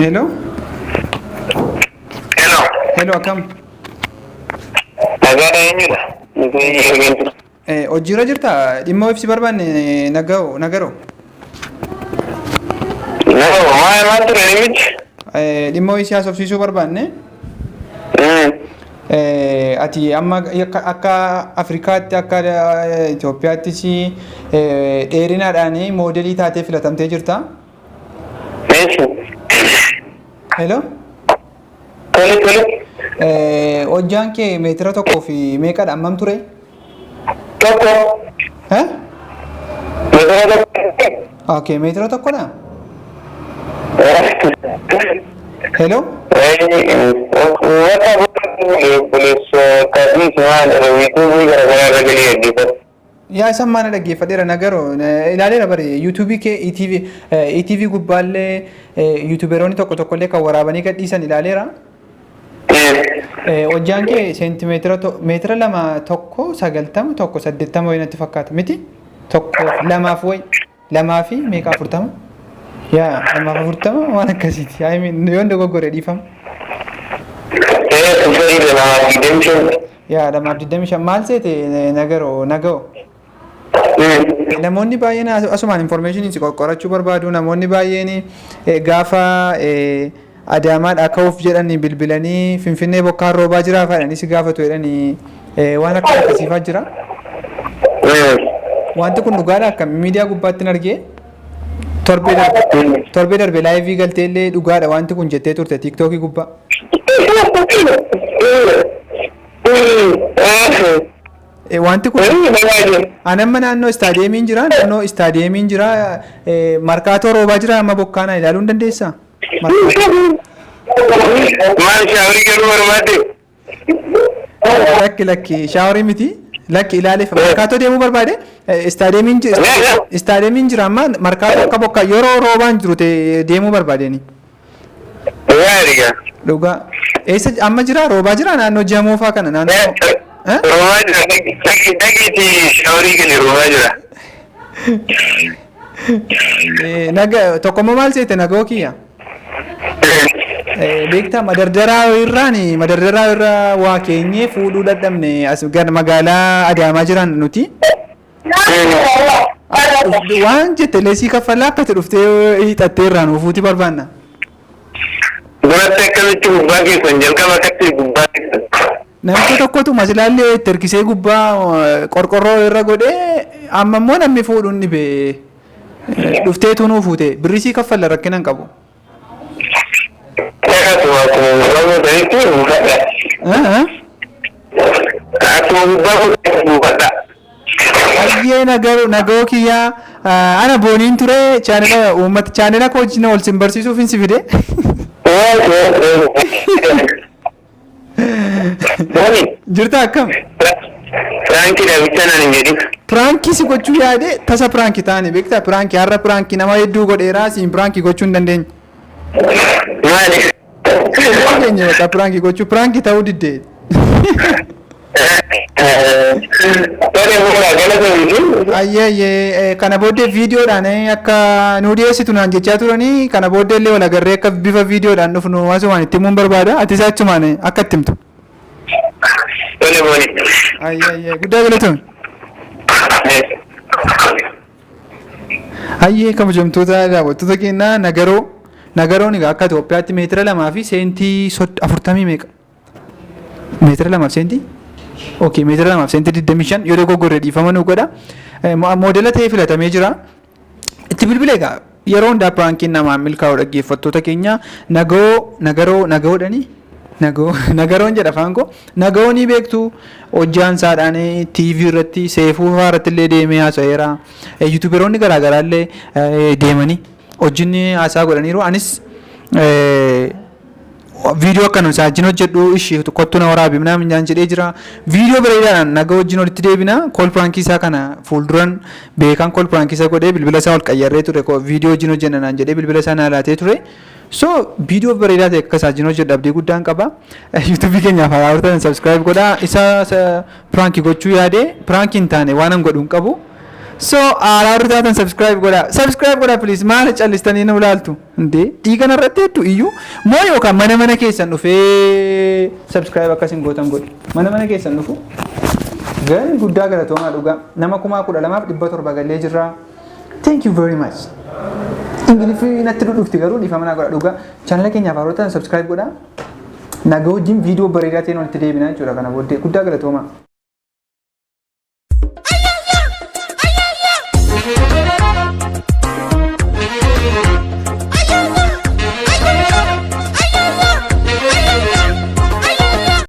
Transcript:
Hello. Hello. Hello akkam. Nagaa eenyudha? Hojiirra jirta dhimma ibsi barbaanne nagaroo. Maal ture namichi? Dhimma ibsi haasofsiisuu barbaanne. Ati amma akka Afrikaatti akka Itoophiyaattis dheerinaadhaan moodelii taatee filatamtee jirta. Hello. Tole. Hojjaan kee meetira tokkoo fi meeqadha ammam ture? Tokko. Okay, meetira tokkodha. Hello. Yaa isaan maana dhaggeeffadheera nagaroo ilaaleera bare yuutuubii kee ETV gubbaallee yuutuuberoonni tokkollee kan waraabanii gadhiisan ilaaleera. Hojjaan kee meetira lama tokko 90 tokko 80 wayinatti fakkaata miti tokko lamaa fi meeqa 40 yaa 40 waan akkasiiti yoon dogoggore dhiifama. Yaa 25 maal seete nagaroo namoonni baay'een asumaan information qorachuu barbaadu namoonni baay'een gaafa Adaamaadhaa ka'uuf jedhanii bilbilanii Finfinnee bokkaan roobaa jiraa faayidhanis gaafatu jedhanii waan akka akkasiifaa jira. Wanti kun dhugaadha akka miidiyaa gubbaatti argee torbee darbe laayivii galteellee dhugaadha wanti kun jettee turte tiiktookii gubbaa. Wanti kun anamma naannoo istaadiyeemiin jira markaatoo roobaa jira amma bokkaana ilaaluu hin dandeessaa? Maal shaaworii galuu barbaadde? Lakki shaaworii miti lakki ilaaleef markaatoo deemuu barbaade istaadiyeemiin jira amma markaatoo akka bokkaa yeroo roobaan jiru deemuu barbaadeni. Dhugaa eessa amma jira roobaa jira naannoo jamoofaa kana naannoo. Roobaa jira dhaqiitii shaaworii gali roobaa jira. Tokkommoo maal seete nagoo kiyya? Beektaa madardaraa irraa waa keenyee fuudhuu dadhabne as magaalaa Adaamaa jiran nuti. Waan jette leesii kaffalaa akkati dhuftee hiixattee irraa nuufuuti barbaanna. Duratti akkamitti gubbaa keessan jalqaba akkatti gubbaa keessan. Namni tokkotu masilaallee itti hirkisee gubbaa qorqorroo irra godhee amma immoo namni fuudhuun dhibee dhufteetu nuufuute birrisii kaffalla rakkinan qabu. Ayyee nagoo kiyyaa ana booniin ture chaanela koo wajjin ol sin barsiisuuf hin si fide. Jirta akkam? Piraankii dhaabichaa naan hin jedhin. Piraankii si gochuu yaade tasa piraankii taane beektaa piraankii har'a piraankii nama hedduu godheeraa siin piraankii gochuu hin dandeenye. Maali? Dandeenye bakka piraankii gochuu piraankii ta'uu diddee. Ayyee kana booddee viidiyoodhaan akka nu dhiyeessitu naan jechaa turanii kana booddee illee wal agarree akka bifa viidiyoodhaan dhufnu asumaan itti himuun barbaada ati achumaan akka itti himtu. Ayyee guddaa galatoomne. Ayyee kabajamtoota daawwattoota keenyaa nagaroon egaa akka Itoophiyaatti meetira 2 fi seentii 40 meeqa? Meetira 2 fi seentii? Okay, meetira 2 fi seentii 25 yoo dogoggorre dhiifama nu godha. Moodela ta'ee filatamee jira. Itti bilbila egaa yeroo hundaa piraankiin namaa milkaa'u dhaggeeffattoota keenya nagaroodhani. Nagaroon jedha afaan koo nagoo ni beektu hojjaan isaadhaan TV irratti seefuu irratti illee deemee haasa'eera yuutuuberoonni garaagaraa illee deemanii hojjinni haasaa godhaniiru anis viidiyoo akkanuma saajjin hojjedhu ishee kottu na waraabi minaa minjaan jedhee jira viidiyoo bareedaadhaan nagaa wajjin walitti deebina kool pirankii isaa kana fuulduran beekan kool pirankii isaa godhee bilbila isaa ol qayyarree ture viidiyoo wajjin hojjennaan jedhee bilbila isaa na laatee ture. So video bareedaa ta'e akka saajjin hojjedhu abdii guddaan qaba. YouTube keenyaaf hawwaatan subscribe godhaa isa prank gochuu yaade prank hin taane waan an godhu hin qabu. So araaru taatan subscribe godha please. Maal callistanii nu ilaaltu inde dhiigan irratti hedduu iyyuu moo yookaan mana keessan dhufee subscribe akkasin gootan godhi. Mana keessan dhufu gani guddaa galatoomaa dhugaa nama 12,700 gallee jirra. Thank you very much. Ingiliffii natti dhufti garuu dhiifama godha dhugaa. Channel keenyaaf araaru taatan subscribe godha. Nagaa wajjin viidiyoo bareedaa ta'een walitti deebinaa jechuudha kana booddee guddaa galatoomaa.